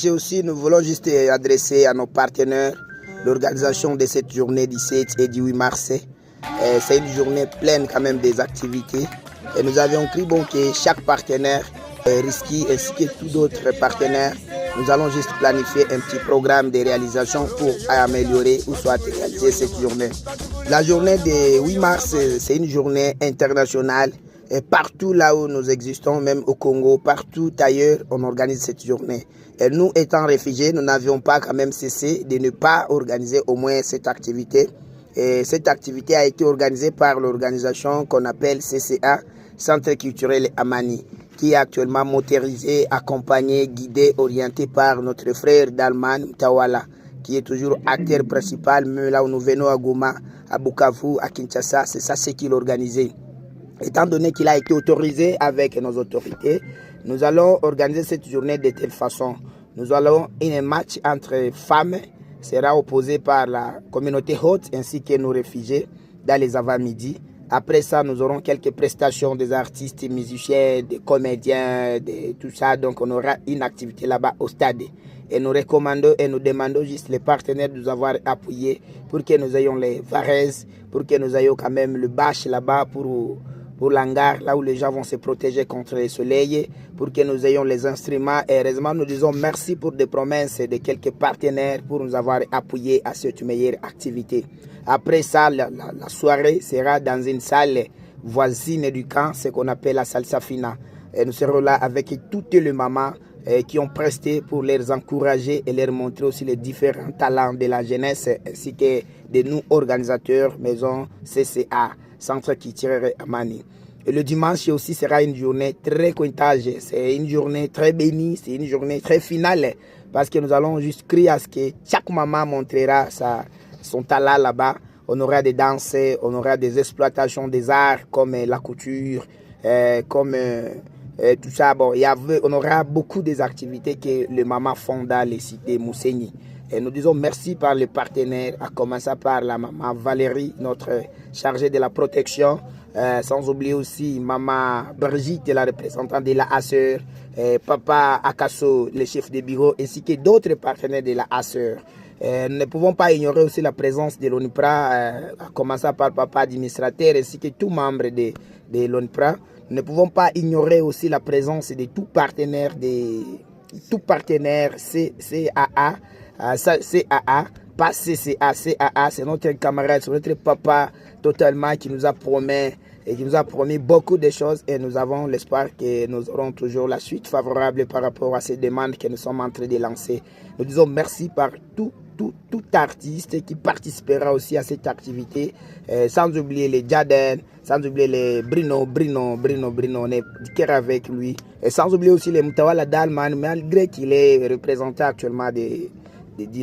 message aussi, nous voulons juste adresser à nos partenaires l'organisation de cette journée du 7 et du 8 mars. C'est une journée pleine quand même des activités. Et nous avions cru bon que chaque partenaire, Risky ainsi que tous d'autres partenaires, nous allons juste planifier un petit programme de réalisation pour améliorer ou soit réaliser cette journée. La journée du 8 mars, c'est une journée internationale. Et partout là où nous existons, même au Congo, partout ailleurs, on organise cette journée. Et nous, étant réfugiés, nous n'avions pas quand même cessé de ne pas organiser au moins cette activité. Et cette activité a été organisée par l'organisation qu'on appelle CCA, Centre culturel Amani, qui est actuellement motorisé, accompagné, guidé, orienté par notre frère Dalman Tawala, qui est toujours acteur principal, même là où nous venons à Goma, à Bukavu, à Kinshasa, c'est ça ce qu'il organisait. Étant donné qu'il a été autorisé avec nos autorités, nous allons organiser cette journée de telle façon. Nous allons un match entre femmes, sera opposé par la communauté haute ainsi que nos réfugiés dans les avant-midi. Après ça, nous aurons quelques prestations des artistes, musiciens, des comédiens, de tout ça. Donc, on aura une activité là-bas au stade. Et nous recommandons et nous demandons juste les partenaires de nous avoir appuyés pour que nous ayons les varaises, pour que nous ayons quand même le bâche là-bas pour l'hangar, là où les gens vont se protéger contre le soleil, pour que nous ayons les instruments. Et heureusement, nous disons merci pour des promesses de quelques partenaires pour nous avoir appuyés à cette meilleure activité. Après ça, la soirée sera dans une salle voisine du camp, ce qu'on appelle la salle Safina. Et nous serons là avec toutes les mamans qui ont presté pour les encourager et leur montrer aussi les différents talents de la jeunesse, ainsi que de nous organisateurs, maison CCA. Centre culturel Amani. Et le dimanche aussi sera une journée très cointage. C'est une journée très bénie, c'est une journée très finale. Parce que nous allons juste crier à ce que chaque maman montrera son talent là-bas. On aura des danses, on aura des exploitations des arts comme la couture, comme tout ça. Bon, on aura beaucoup des activités que les mamans font dans les cités Mousséni. Et nous disons merci par les partenaires, à commencer par la maman Valérie, notre chargée de la protection, sans oublier aussi maman Brigitte, la représentante de la ASEUR, papa Akasso, le chef de bureau, ainsi que d'autres partenaires de la ASEUR. Nous ne pouvons pas ignorer aussi la présence de l'ONIPRA, à commencer par papa administrateur, ainsi que tous membres de l'ONIPRA. Nous ne pouvons pas ignorer aussi la présence de tout partenaire CAA, CAA, pas CCA, CAA, c'est notre camarade, c'est notre papa totalement qui nous a promis beaucoup de choses et nous avons l'espoir que nous aurons toujours la suite favorable par rapport à ces demandes que nous sommes en train de lancer. Nous disons merci par tout artiste qui participera aussi à cette activité, sans oublier les Jaden, sans oublier les Brino, on est du cœur avec lui, et sans oublier aussi les Mutawala Dalman, malgré qu'il est représenté actuellement de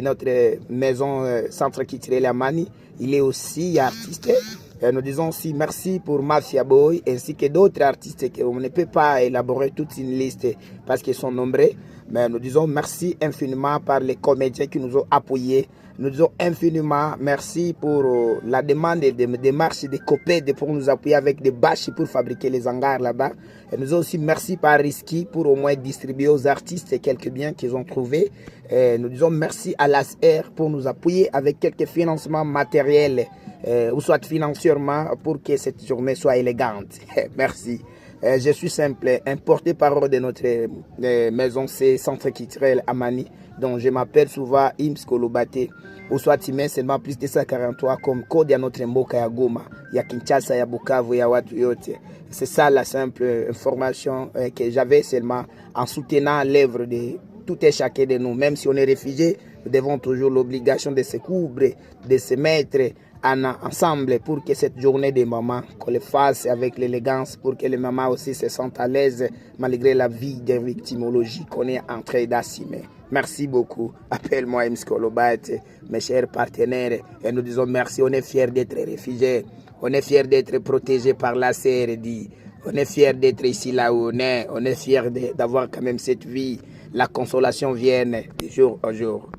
notre maison Centre culturel Amani, il est aussi artiste. Et nous disons aussi merci pour Mafia Boy ainsi que d'autres artistes qu'on ne peut pas élaborer toute une liste parce qu'ils sont nombreux. Mais nous disons merci infiniment par les comédiens qui nous ont appuyés. Nous disons infiniment merci pour la demande des démarches des COPED pour nous appuyer avec des bâches pour fabriquer les hangars là-bas. Et nous disons aussi merci par Risky pour au moins distribuer aux artistes quelques biens qu'ils ont trouvés. Et nous disons merci à l'ASR pour nous appuyer avec quelques financements matériels ou soit financièrement pour que cette journée soit élégante. Merci. Je suis simple, un porte-parole de notre maison, c'est Centre culturel Amani, dont je m'appelle souvent Ims Kolobate, ou soit Timé, seulement plus de 143 comme code à notre mboka ya Goma, ya Kinshasa, ya Bukavu, ya watu yote. C'est ça la simple information que j'avais seulement en soutenant l'œuvre de tout et chacun de nous. Même si on est réfugié, nous devons toujours l'obligation de se couvrir, de se mettre ensemble pour que cette journée des mamans, qu'on le fasse avec l'élégance, pour que les mamans aussi se sentent à l'aise malgré la vie de victimologie qu'on est en train d'assumer. Merci beaucoup. Appelle-moi Mskolobat, mes chers partenaires, et nous disons merci. On est fiers d'être réfugiés, on est fiers d'être protégés par la CRD, on est fiers d'être ici là où on est fiers d'avoir quand même cette vie. La consolation vient de jour en jour.